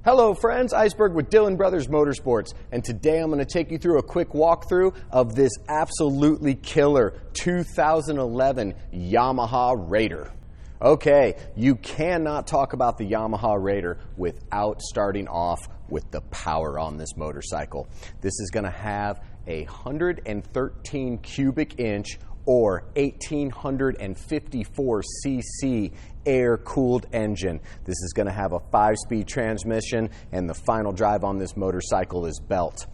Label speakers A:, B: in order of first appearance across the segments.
A: Hello friends, Iceberg with Dillon Brothers Motorsports, and today I'm going to take you through a quick walkthrough of this absolutely killer 2011 Yamaha Raider. Okay, you cannot talk about the Yamaha Raider without starting off with the power on this motorcycle. This is going to have a 113 cubic inch or 1854 cc air-cooled engine. This is going to have a 5-speed transmission, and the final drive on this motorcycle is belt.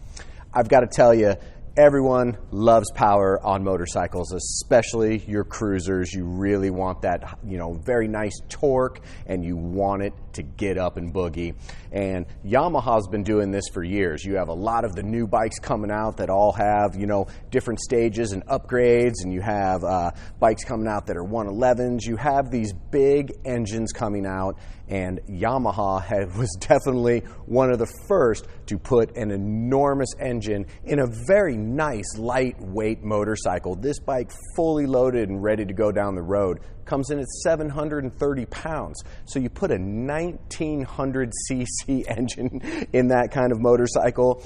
A: I've got to tell you, everyone loves power on motorcycles, especially your cruisers. You really want that, very nice torque, and you want it to get up and boogie. And Yamaha's been doing this for years. You have a lot of the new bikes coming out that all have, different stages and upgrades, and you have bikes coming out that are 111s. You have these big engines coming out, and Yamaha was definitely one of the first to put an enormous engine in a very nice lightweight motorcycle. This bike, fully loaded and ready to go down the road, comes in at 730 pounds. So you put a 1900 cc engine in that kind of motorcycle.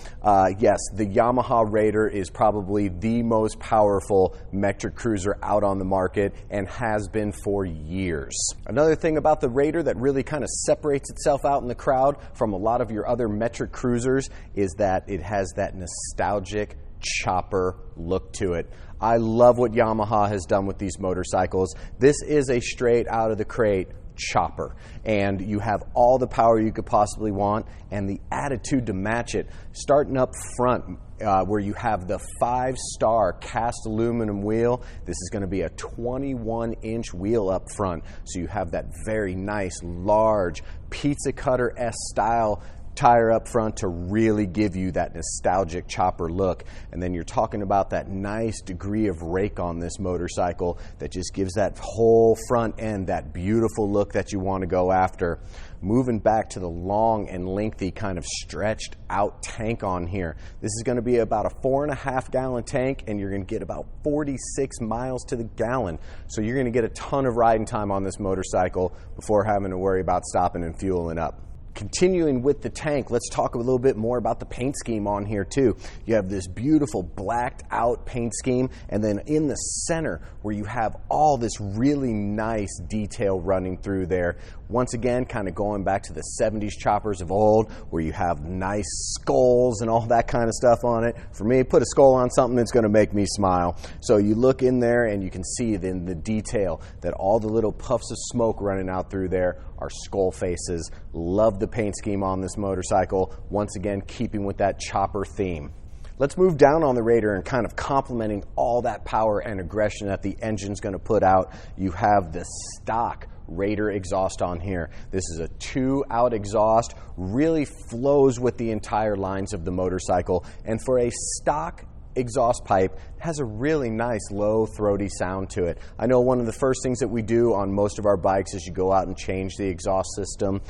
A: Yes, the Yamaha Raider is probably the most powerful metric cruiser out on the market and has been for years. Another thing about the Raider that really kind of separates itself out in the crowd from a lot of your other metric cruisers is that it has that nostalgic chopper look to it. I love what Yamaha has done with these motorcycles. This is a straight out of the crate chopper, and you have all the power you could possibly want and the attitude to match it. Starting up front, where you have the 5-star cast aluminum wheel, this is going to be a 21-inch wheel up front, so you have that very nice large pizza cutter-esque style tire up front to really give you that nostalgic chopper look. And then you're talking about that nice degree of rake on this motorcycle that just gives that whole front end that beautiful look that you want to go after. Moving back to the long and lengthy kind of stretched out tank on here. This is going to be about a 4.5 gallon tank, and you're going to get about 46 miles to the gallon. So you're going to get a ton of riding time on this motorcycle before having to worry about stopping and fueling up. Continuing with the tank, let's talk a little bit more about the paint scheme on here too. You have this beautiful blacked out paint scheme, and then in the center where you have all this really nice detail running through there. Once again, kind of going back to the 70s choppers of old, where you have nice skulls and all that kind of stuff on it. For me, put a skull on something that's going to make me smile. So you look in there and you can see then the detail that all the little puffs of smoke running out through there are skull faces. Love the paint scheme on this motorcycle. Once again, keeping with that chopper theme. Let's move down on the Raider and kind of complementing all that power and aggression that the engine's going to put out. You have the stock Raider exhaust on here. This is a 2-out exhaust, really flows with the entire lines of the motorcycle, and for a stock exhaust pipe, has a really nice low throaty sound to it. I know one of the first things that we do on most of our bikes is you go out and change the exhaust system.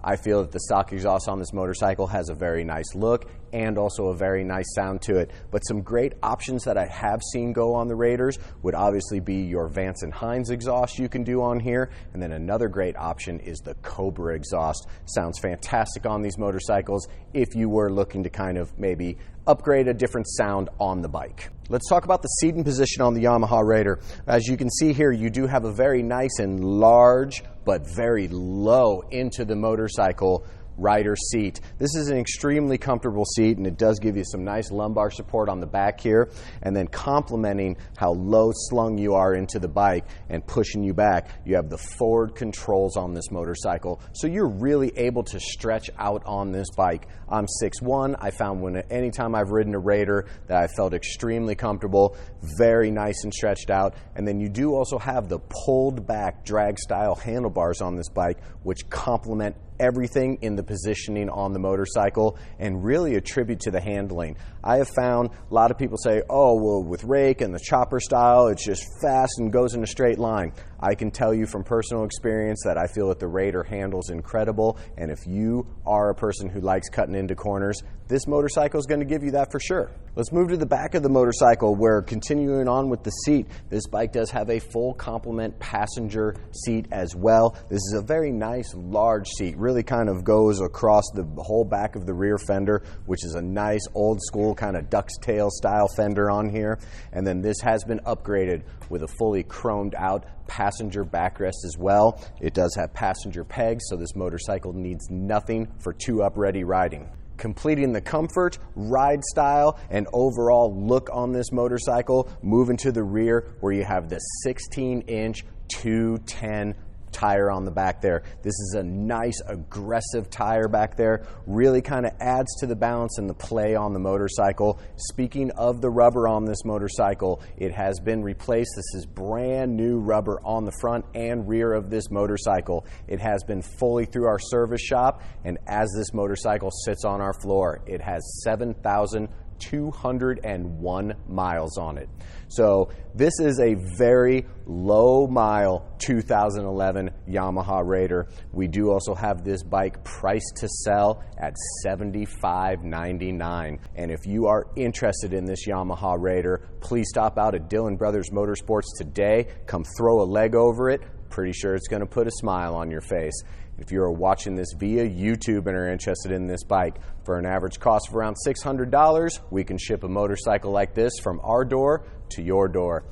A: I feel that the stock exhaust on this motorcycle has a very nice look and also a very nice sound to it. But some great options that I have seen go on the Raiders would obviously be your Vance & Hines exhaust you can do on here, and then another great option is the Cobra exhaust. Sounds fantastic on these motorcycles if you were looking to kind of maybe upgrade a different sound on the bike. Let's talk about the seating position on the Yamaha Raider. As you can see here, you do have a very nice and large but very low into the motorcycle rider seat. This is an extremely comfortable seat, and it does give you some nice lumbar support on the back here, and then complementing how low slung you are into the bike and pushing you back, you have the forward controls on this motorcycle, so you're really able to stretch out on this bike. I'm 6'1". I found anytime I've ridden a Raider that I felt extremely comfortable, very nice and stretched out. And then you do also have the pulled back drag style handlebars on this bike, which complement everything in the positioning on the motorcycle and really a tribute to the handling. I have found a lot of people say, oh, well, with rake and the chopper style, it's just fast and goes in a straight line. I can tell you from personal experience that I feel that the Raider handles incredible, and if you are a person who likes cutting into corners, this motorcycle is going to give you that for sure. Let's move to the back of the motorcycle, where continuing on with the seat, this bike does have a full complement passenger seat as well. This is a very nice large seat, really kind of goes across the whole back of the rear fender, which is a nice old school kind of duck's tail style fender on here. And then this has been upgraded with a fully chromed out passenger backrest as well. It does have passenger pegs, so this motorcycle needs nothing for two-up ready riding. Completing the comfort, ride style, and overall look on this motorcycle, moving to the rear where you have the 16-inch 210 tire on the back there. This is a nice aggressive tire back there, really kind of adds to the balance and the play on the motorcycle. Speaking of the rubber on this motorcycle, it has been replaced. This is brand new rubber on the front and rear of this motorcycle. It has been fully through our service shop, and as this motorcycle sits on our floor, it has 7,201 miles on it. So this is a very low mile 2011 Yamaha Raider. We do also have this bike priced to sell at $75.99. And if you are interested in this Yamaha Raider, please stop out at Dillon Brothers Motorsports today. Come throw a leg over it. Pretty sure it's going to put a smile on your face. If you are watching this via YouTube and are interested in this bike, for an average cost of around $600, we can ship a motorcycle like this from our door to your door.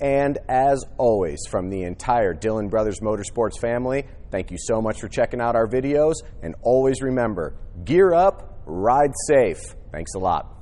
A: And as always, from the entire Dillon Brothers Motorsports family, thank you so much for checking out our videos, and always remember, gear up, ride safe. Thanks a lot.